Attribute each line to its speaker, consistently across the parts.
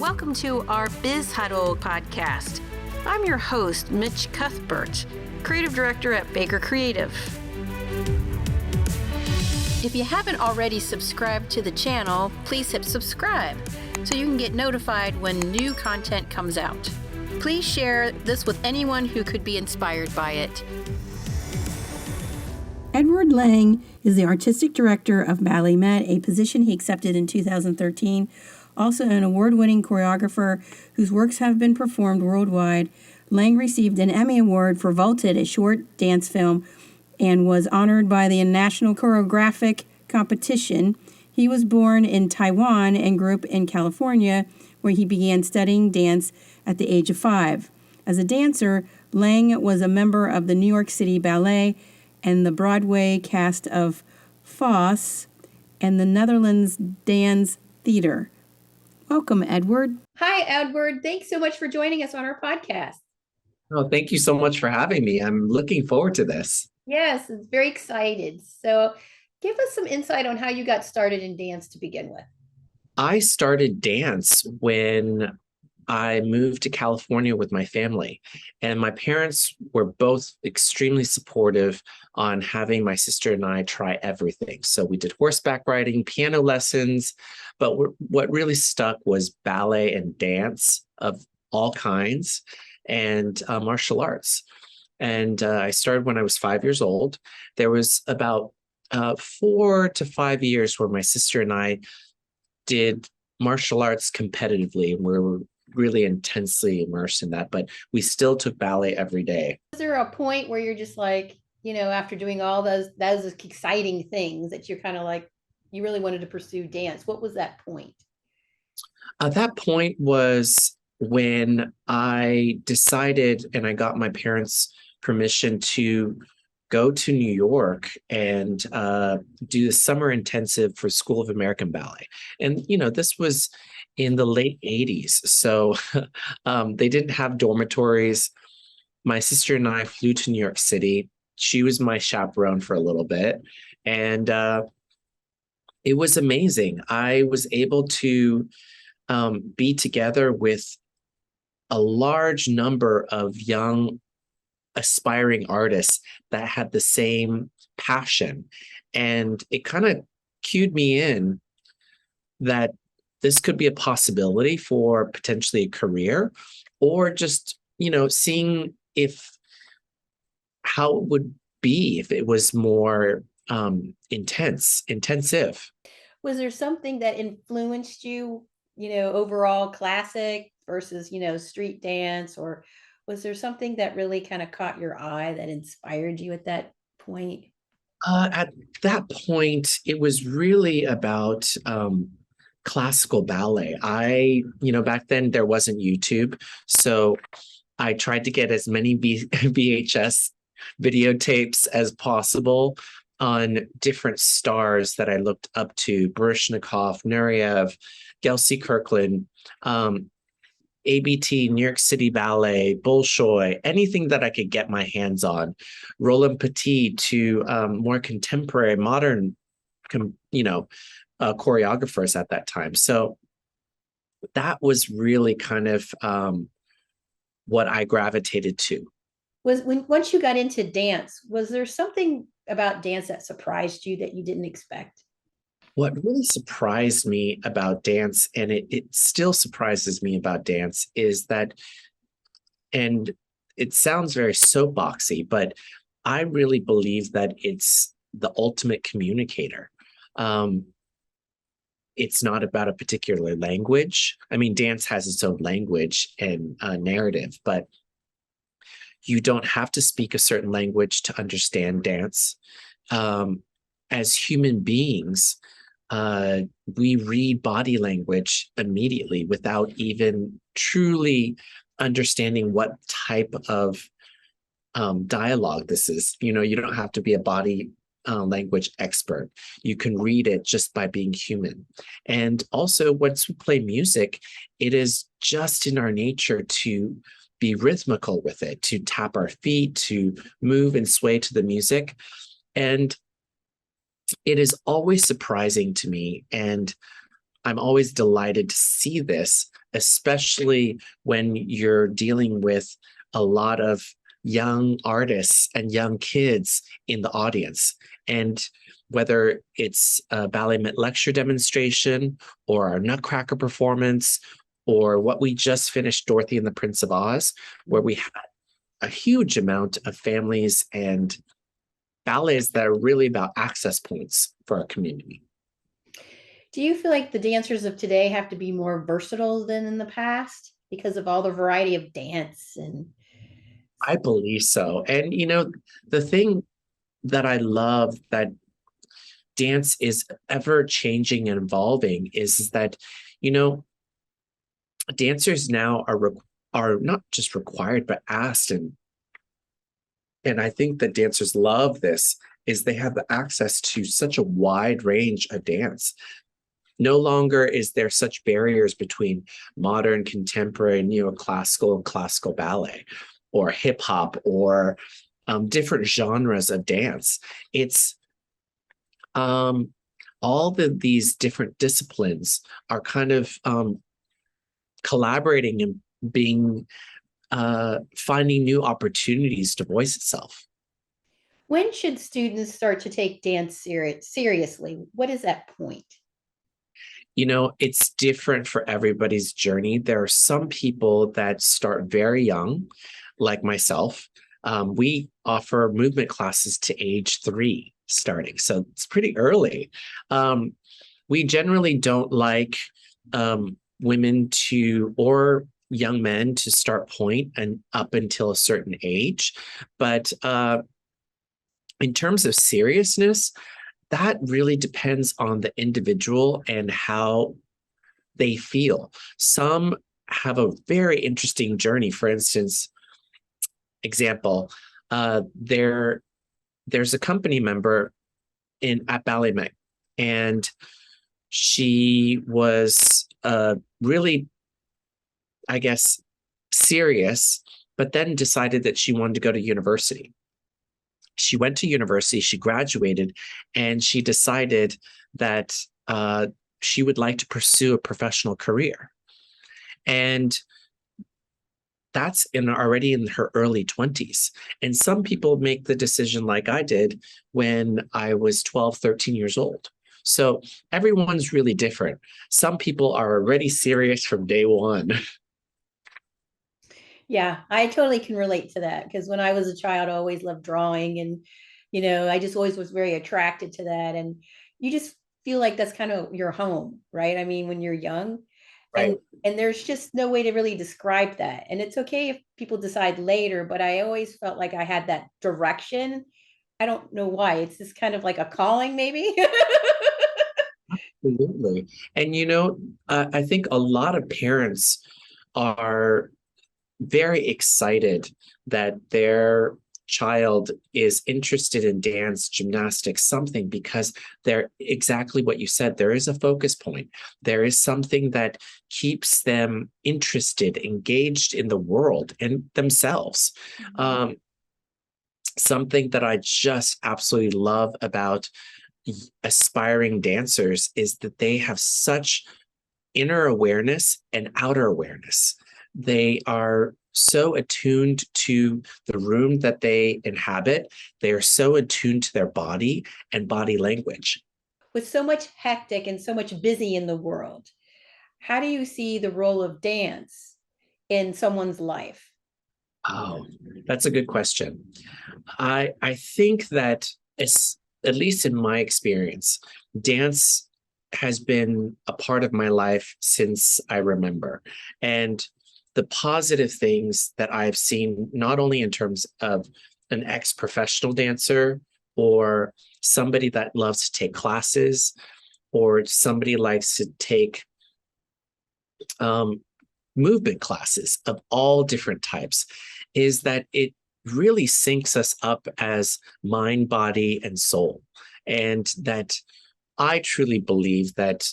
Speaker 1: Welcome to our Biz Huddle podcast. I'm your host, Mitch Cuthbert, Creative Director at Baker Creative. If you haven't already subscribed to the channel, please hit subscribe so you can get notified when new content comes out. Please share this with anyone who could be inspired by it.
Speaker 2: Edwaard Liang is the artistic director of BalletMet, a position he accepted in 2013. Also an award-winning choreographer whose works have been performed worldwide. Liang received an Emmy Award for Vaulted, a short dance film, and was honored by the National Choreographic Competition. He was born in Taiwan and grew up in California, where he began studying dance at the age of 5. As a dancer, Liang was a member of the New York City Ballet and the Broadway cast of Foss and the Netherlands Dance Theater. Welcome, Edward.
Speaker 3: Hi, Edward. Thanks so much for joining us on our podcast.
Speaker 4: Oh, thank you so much for having me. I'm looking forward to this.
Speaker 3: Yes, it's very excited. So give us some insight on how you got started in dance to begin with.
Speaker 4: I started dance when I moved to California with my family, and my parents were both extremely supportive on having my sister and I try everything. So we did horseback riding, piano lessons, but what really stuck was ballet and dance of all kinds and martial arts. And I started when I was 5 years old. There was about 4 to 5 years where my sister and I did martial arts competitively, and we were really intensely immersed in that, but we still took ballet every day.
Speaker 3: Was there a point where you're just like, after doing all those exciting things that you're kind of like, you really wanted to pursue dance? What was that point?
Speaker 4: That point was when I decided, and I got my parents' permission to go to New York and do the summer intensive for School of American Ballet. And, this was in the late 80s. So they didn't have dormitories. My sister and I flew to New York City. She was my chaperone for a little bit. And it was amazing. I was able to be together with a large number of young aspiring artists that had the same passion. And it kind of cued me in that this could be a possibility for potentially a career, or just, seeing how it would be if it was more intensive.
Speaker 3: Was there something that influenced you, overall classic versus, street dance, or was there something that really kind of caught your eye that inspired you at that point?
Speaker 4: At that point, it was really about classical ballet. Back then there wasn't YouTube. So I tried to get as many VHS videotapes as possible on different stars that I looked up to: Baryshnikov, Nureyev, Gelsey Kirkland, ABT, New York City Ballet, Bolshoi, anything that I could get my hands on, Roland Petit, to more contemporary, modern, choreographers at that time. So that was really kind of what I gravitated to.
Speaker 3: Once you got into dance, was there something about dance that surprised you that you didn't expect?
Speaker 4: What really surprised me about dance, and it still surprises me about dance, is that, and it sounds very soapboxy, but I really believe that it's the ultimate communicator. It's not about a particular language. I mean, dance has its own language and narrative, but you don't have to speak a certain language to understand dance. As human beings, we read body language immediately without even truly understanding what type of dialogue this is. You don't have to be a body language expert. You can read it just by being human. And also, once we play music, it is just in our nature to be rhythmical with it, to tap our feet, to move and sway to the music. And it is always surprising to me, and I'm always delighted to see this, especially when you're dealing with a lot of young artists and young kids in the audience. And whether it's a BalletMet lecture demonstration or our Nutcracker performance, or what we just finished, Dorothy and the Prince of Oz, where we had a huge amount of families and ballets that are really about access points for our community.
Speaker 3: Do you feel like the dancers of today have to be more versatile than in the past because of all the variety of dance and
Speaker 4: I believe so. And, the thing that I love that dance is ever changing and evolving is that, dancers now are not just required, but asked. And I think that dancers love this, is they have the access to such a wide range of dance. No longer is there such barriers between modern, contemporary, neoclassical and classical ballet, or hip hop, or different genres of dance. It's these different disciplines are kind of collaborating and being finding new opportunities to voice itself.
Speaker 3: when should students start to take dance seriously? What is that point?
Speaker 4: It's different for everybody's journey. There are some people that start very young, like myself. We offer movement classes to age 3 starting, so it's pretty early. We generally don't like women or young men to start point and up until a certain age. But in terms of seriousness, that really depends on the individual and how they feel. Some have a very interesting journey. For instance, there's a company member at BalletMet, and she was really, I guess, serious, but then decided that she wanted to go to university. She went to university, she graduated, and she decided that she would like to pursue a professional career. And that's already in her early 20s. And some people make the decision like I did when I was 12, 13 years old. So everyone's really different. Some people are already serious from day one.
Speaker 3: Yeah, I totally can relate to that because when I was a child, I always loved drawing and, I just always was very attracted to that. And you just feel like that's kind of your home, right? I mean, when you're young
Speaker 4: Right.
Speaker 3: and there's just no way to really describe that. And it's okay if people decide later, but I always felt like I had that direction. I don't know why. It's just kind of like a calling, maybe.
Speaker 4: Absolutely. And I think a lot of parents are very excited that their child is interested in dance, gymnastics, something, because they're exactly what you said. There is a focus point. There is something that keeps them interested, engaged in the world and themselves. Something that I just absolutely love about aspiring dancers is that they have such inner awareness and outer awareness. They are so attuned to the room that they inhabit. They are so attuned to their body and body language.
Speaker 3: With so much hectic and so much busy in the world, how do you see the role of dance in someone's life?
Speaker 4: Oh, that's a good question. I think that it's, at least in my experience, dance has been a part of my life since I remember. And the positive things that I've seen, not only in terms of an ex-professional dancer or somebody that loves to take classes, or somebody likes to take movement classes of all different types, is that it really syncs us up as mind, body, and soul. And that I truly believe that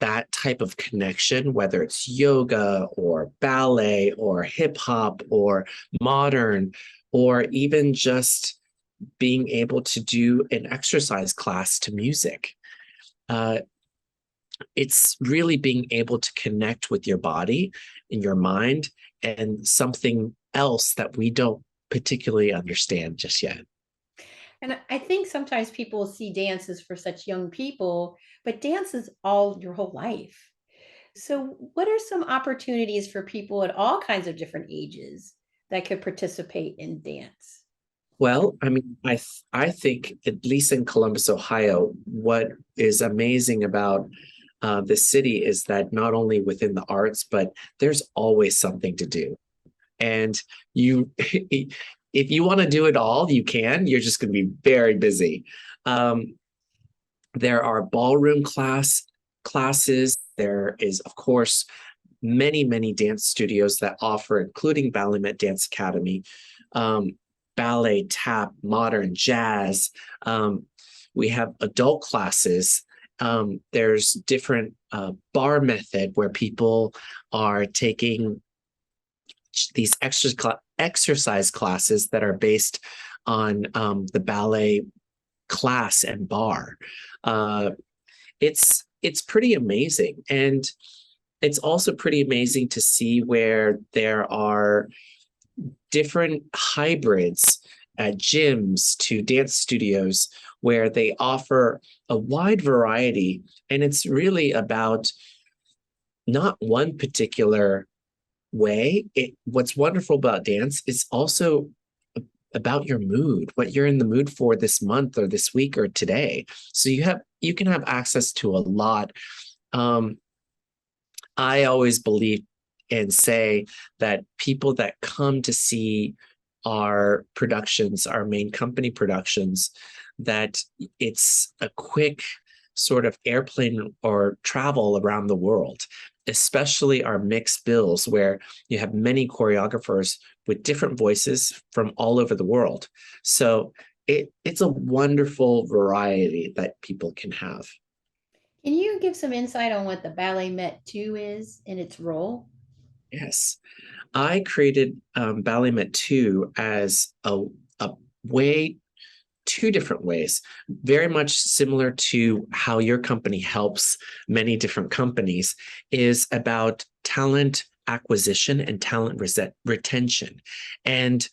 Speaker 4: that type of connection, whether it's yoga or ballet or hip hop or modern, or even just being able to do an exercise class to music, it's really being able to connect with your body and your mind and something else that we don't particularly understand just yet.
Speaker 3: And I think sometimes people see dances for such young people, but dance is all your whole life. So, what are some opportunities for people at all kinds of different ages that could participate in dance?
Speaker 4: Well, I mean, I think at least in Columbus, Ohio, what is amazing about the city is that not only within the arts, but there's always something to do. And you, if you want to do it all, you can. You're just going to be very busy. Um, there are ballroom classes. There is, of course, many dance studios that offer, including BalletMet Dance Academy, ballet, tap, modern, jazz. We have adult classes. There's different bar method where people are taking these exercise classes that are based on the ballet class and bar. It's pretty amazing, and it's also pretty amazing to see where there are different hybrids at gyms to dance studios where they offer a wide variety, and it's really about not one particular way. What's wonderful about dance is also about your mood, what you're in the mood for this month or this week or today. So you can have access to a lot. I always believe and say that people that come to see our productions, our main company productions, that it's a quick sort of airplane or travel around the world, especially our mixed bills, where you have many choreographers with different voices from all over the world. So it's a wonderful variety that people can have.
Speaker 3: Can you give some insight on what the BalletMet II is in its role?
Speaker 4: Yes. I created BalletMet II as a way, two different ways, very much similar to how your company helps many different companies, is about talent acquisition and talent retention. And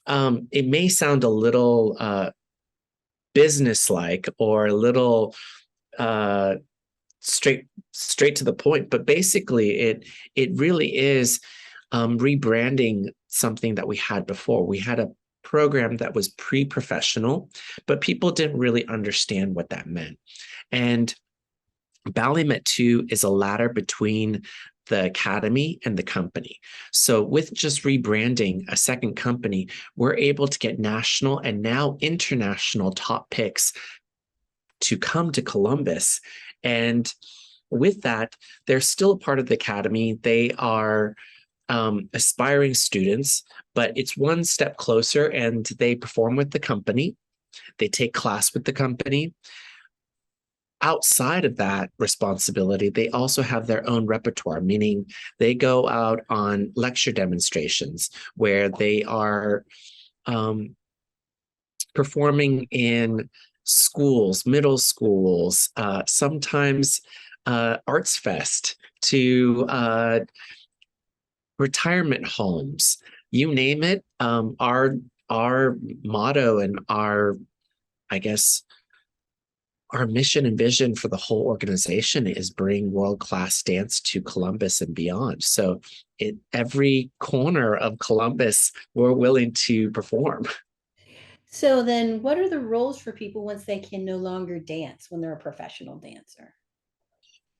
Speaker 4: it may sound a little business-like or a little straight to the point, but basically it really is rebranding something that we had before. We had a program that was pre-professional, but people didn't really understand what that meant. And BalletMet II is a ladder between the academy and the company. So with just rebranding a second company, we're able to get national and now international top picks to come to Columbus. And with that, they're still a part of the academy. They are aspiring students, but it's one step closer, and they perform with the company. They take class with the company. Outside of that responsibility, they also have their own repertoire, meaning they go out on lecture demonstrations where they are performing in schools, middle schools, sometimes Arts Fest, to retirement homes, you name it. Our motto and I guess, our mission and vision for the whole organization is bring world-class dance to Columbus and beyond. So every corner of Columbus, we're willing to perform.
Speaker 3: So then what are the roles for people once they can no longer dance when they're a professional dancer?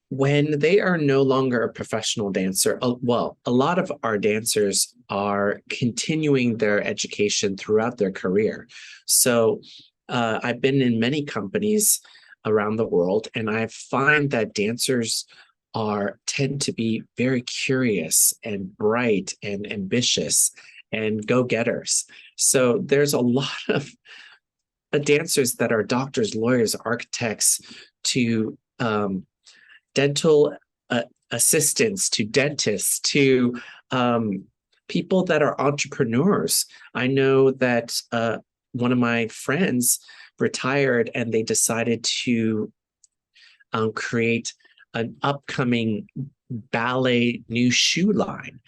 Speaker 4: When they are no longer a professional dancer, well, a lot of our dancers are continuing their education throughout their career. So I've been in many companies around the world, and I find that dancers tend to be very curious and bright and ambitious and go-getters. So there's a lot of dancers that are doctors, lawyers, architects, to dental assistants, to dentists, to people that are entrepreneurs. I know that one of my friends retired, and they decided to create an upcoming ballet new shoe line.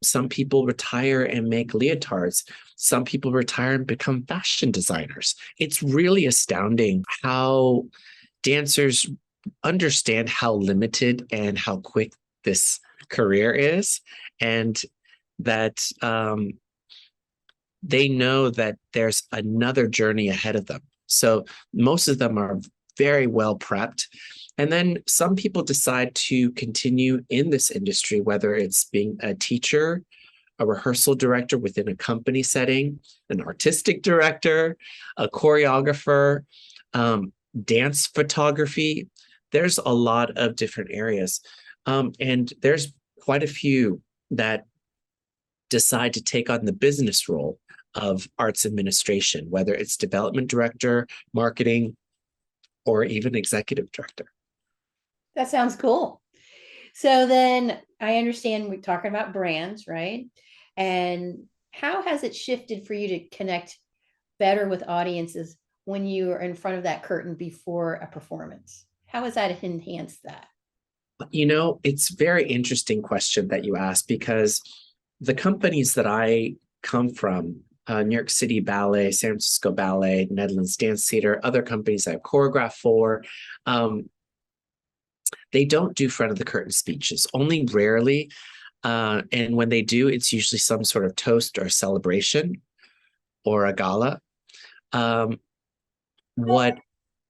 Speaker 4: Some people retire and make leotards. Some people retire and become fashion designers. It's really astounding how dancers understand how limited and how quick this career is, and that they know that there's another journey ahead of them. So most of them are very well prepped. And then some people decide to continue in this industry, whether it's being a teacher, a rehearsal director within a company setting, an artistic director, a choreographer, dance photography. There's a lot of different areas. And there's quite a few that decide to take on the business role of arts administration, whether it's development director, marketing, or even executive director.
Speaker 3: That sounds cool. So then I understand we're talking about brands, right? And how has it shifted for you to connect better with audiences when you are in front of that curtain before a performance? How has that enhanced that?
Speaker 4: It's a very interesting question that you asked, because the companies that I come from, New York City Ballet, San Francisco Ballet, Netherlands Dance Theater, other companies I've choreographed for, they don't do front of the curtain speeches, only rarely. And when they do, it's usually some sort of toast or celebration or a gala. What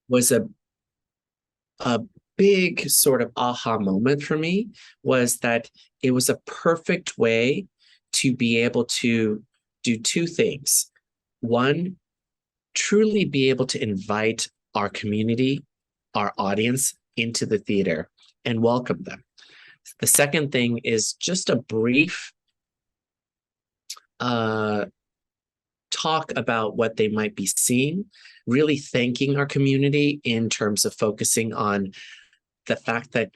Speaker 4: was a big sort of aha moment for me was that it was a perfect way to be able to do two things. One, truly be able to invite our community, our audience into the theater and welcome them. The second thing is just a brief talk about what they might be seeing, really thanking our community in terms of focusing on the fact that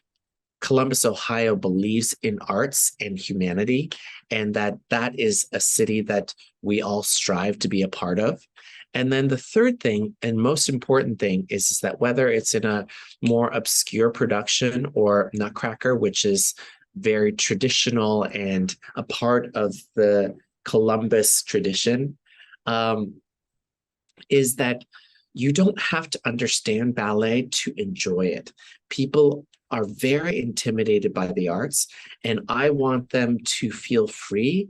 Speaker 4: Columbus, Ohio believes in arts and humanity, and that is a city that we all strive to be a part of. And then the third thing and most important thing is that whether it's in a more obscure production or Nutcracker, which is very traditional and a part of the Columbus tradition, is that you don't have to understand ballet to enjoy it. People are very intimidated by the arts, and I want them to feel free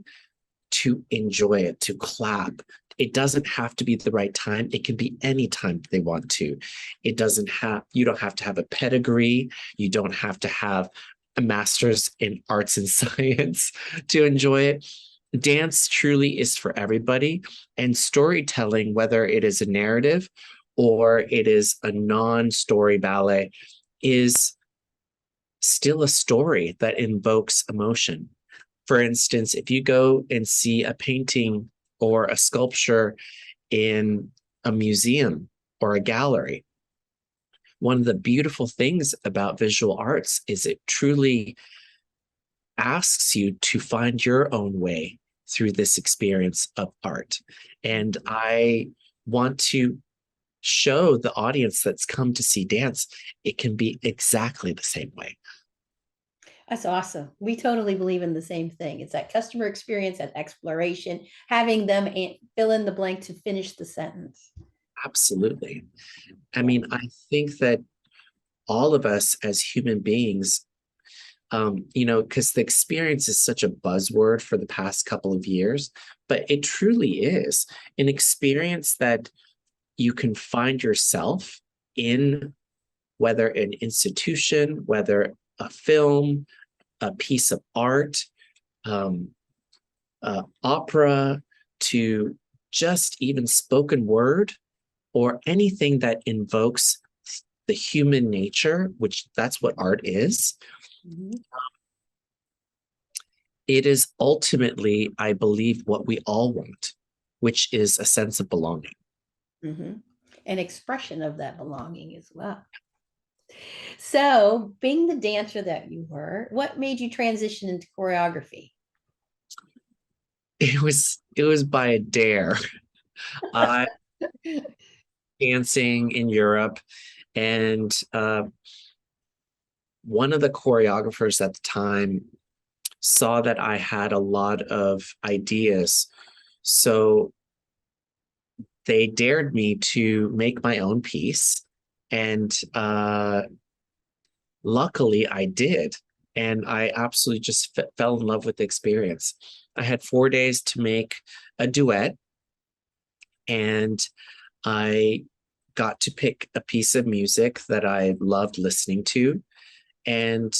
Speaker 4: to enjoy it, to clap. It doesn't have to be the right time. It can be any time they want to. You don't have to have a pedigree. You don't have to have a master's in arts and science to enjoy it. Dance truly is for everybody, and storytelling, whether it is a narrative or it is a non-story ballet, is still a story that invokes emotion. For instance, if you go and see a painting or a sculpture in a museum or a gallery, one of the beautiful things about visual arts is it truly asks you to find your own way through this experience of art. And I want to show the audience that's come to see dance, it can be exactly the same way.
Speaker 3: That's awesome. We totally believe in the same thing. It's that customer experience, that exploration, having them fill in the blank to finish the sentence.
Speaker 4: Absolutely. I mean, I think that all of us as human beings, because the experience is such a buzzword for the past couple of years, but it truly is an experience that you can find yourself in, whether an institution, whether a film, a piece of art, opera, to just even spoken word, or anything that invokes the human nature, which that's what art is. Mm-hmm. It is ultimately, I believe, what we all want, which is a sense of belonging.
Speaker 3: Mm-hmm. An expression of that belonging as well. So, being the dancer that you were, what made you transition into choreography?
Speaker 4: It was by a dare. I dancing in Europe, and one of the choreographers at the time saw that I had a lot of ideas. So they dared me to make my own piece. And luckily I did. And I absolutely just fell in love with the experience. I had 4 days to make a duet, and I got to pick a piece of music that I loved listening to. And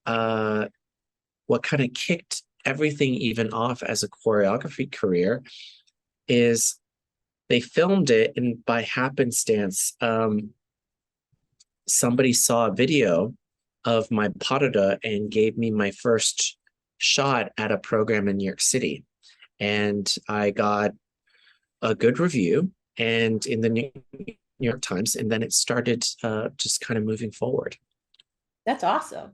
Speaker 4: what kind of kicked everything even off as a choreography career is they filmed it, and by happenstance, somebody saw a video of my parada and gave me my first shot at a program in New York City. And I got a good review and in the New York Times, and then it started just kind of moving forward.
Speaker 3: That's awesome.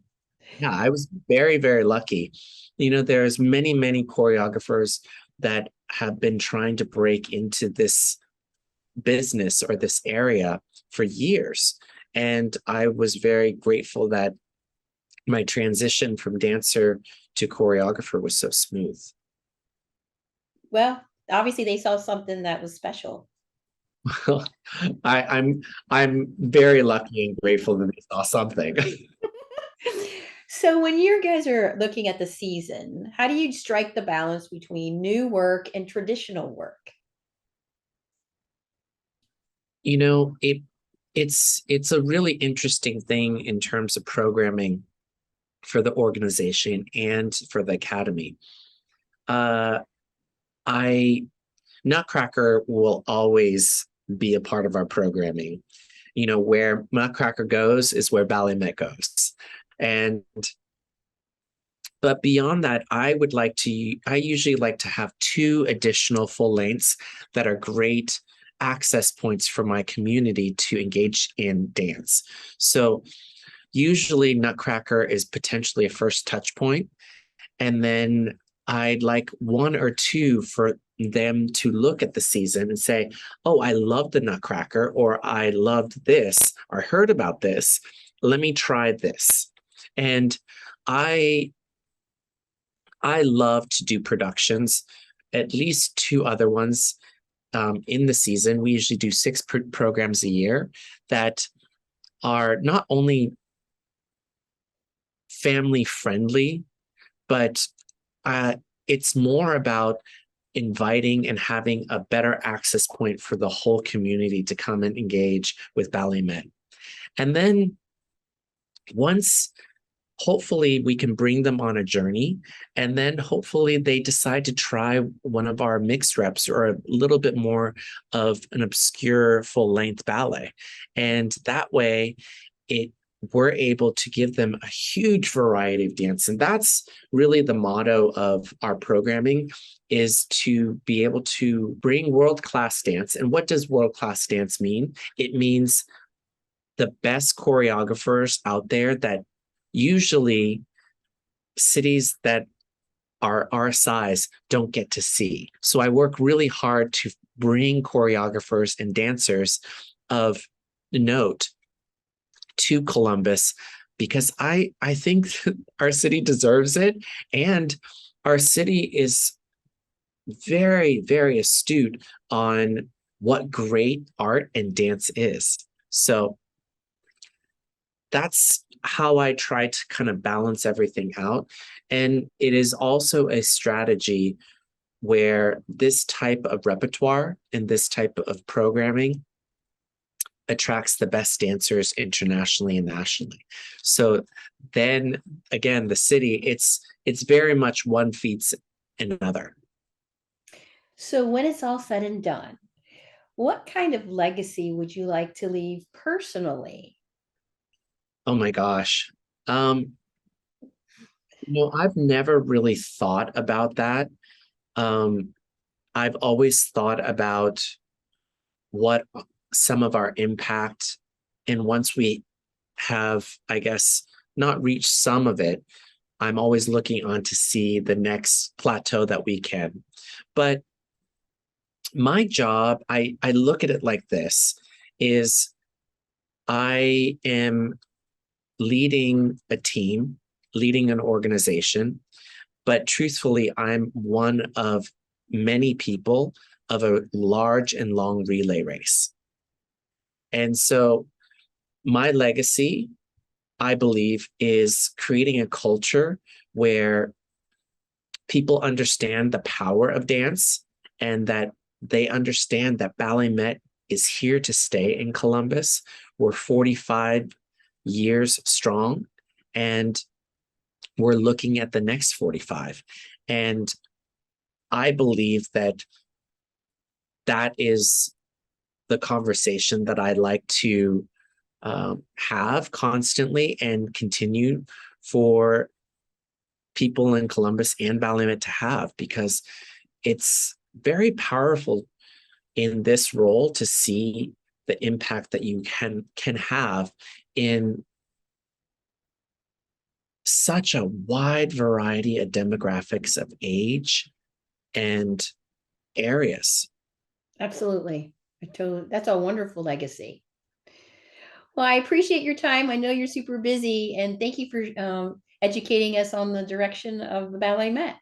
Speaker 4: Yeah, I was very, very lucky. There's many, many choreographers that have been trying to break into this business or this area for years. And I was very grateful that my transition from dancer to choreographer was so smooth.
Speaker 3: Well, obviously they saw something that was special.
Speaker 4: Well, I'm very lucky and grateful that they saw something.
Speaker 3: So when you guys are looking at the season, how do you strike the balance between new work and traditional work?
Speaker 4: It's a really interesting thing in terms of programming for the organization and for the academy. Nutcracker will always be a part of our programming. Where Nutcracker goes is where BalletMet goes. But beyond that, I usually like to have 2 additional full lengths that are great access points for my community to engage in dance. So usually Nutcracker is potentially a first touch point. And then I'd like 1 or 2 for them to look at the season and say, oh, I love the Nutcracker, or I loved this, or heard about this. Let me try this. And I love to do productions, at least 2 other ones in the season. We usually do 6 programs a year that are not only family friendly, but it's more about inviting and having a better access point for the whole community to come and engage with BalletMet. And then once, hopefully, we can bring them on a journey, and then hopefully they decide to try one of our mixed reps or a little bit more of an obscure full-length ballet. And that way, we're able to give them a huge variety of dance. And that's really the motto of our programming, is to be able to bring world-class dance. And what does world-class dance mean? It means the best choreographers out there that usually cities that are our size don't get to see. So I work really hard to bring choreographers and dancers of note to Columbus, because I think our city deserves it, and our city is very, very astute on what great art and dance is. So that's how I try to kind of balance everything out. And it is also a strategy where this type of repertoire and this type of programming attracts the best dancers internationally and nationally. So then again, the city, it's very much one feeds another.
Speaker 3: So when it's all said and done, what kind of legacy would you like to leave personally?
Speaker 4: Oh my gosh. I've never really thought about that. I've always thought about what some of our impact, and once we have, I guess, not reached some of it, I'm always looking on to see the next plateau that we can. But my job, I look at it like this, is I am leading a team, leading an organization, but truthfully, I'm one of many people of a large and long relay race. And so my legacy, I believe, is creating a culture where people understand the power of dance and that they understand that BalletMet is here to stay in Columbus. We're 45 years strong, and we're looking at the next 45. And I believe that that is the conversation that I like to have constantly and continue for people in Columbus and BalletMet to have, because it's very powerful in this role to see the impact that you can have in such a wide variety of demographics of age and areas.
Speaker 3: Absolutely. That's a wonderful legacy. Well, I appreciate your time. I know you're super busy, and thank you for educating us on the direction of the BalletMet.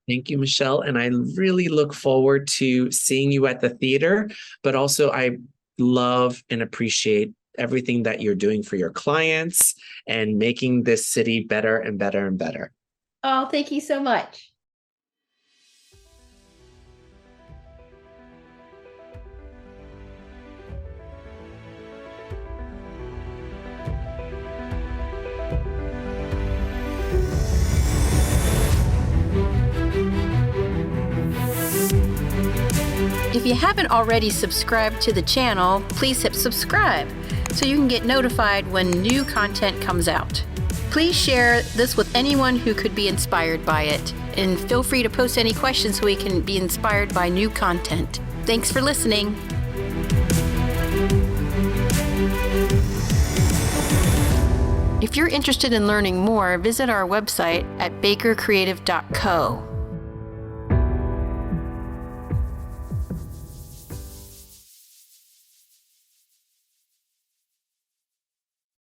Speaker 4: Thank you, Michelle. And I really look forward to seeing you at the theater, but also I love and appreciate everything that you're doing for your clients and making this city better and better and better.
Speaker 3: Oh, thank you so much.
Speaker 1: If you haven't already subscribed to the channel, please hit subscribe so you can get notified when new content comes out. Please share this with anyone who could be inspired by it, and feel free to post any questions so we can be inspired by new content. Thanks for listening. If you're interested in learning more, visit our website at bakercreative.co.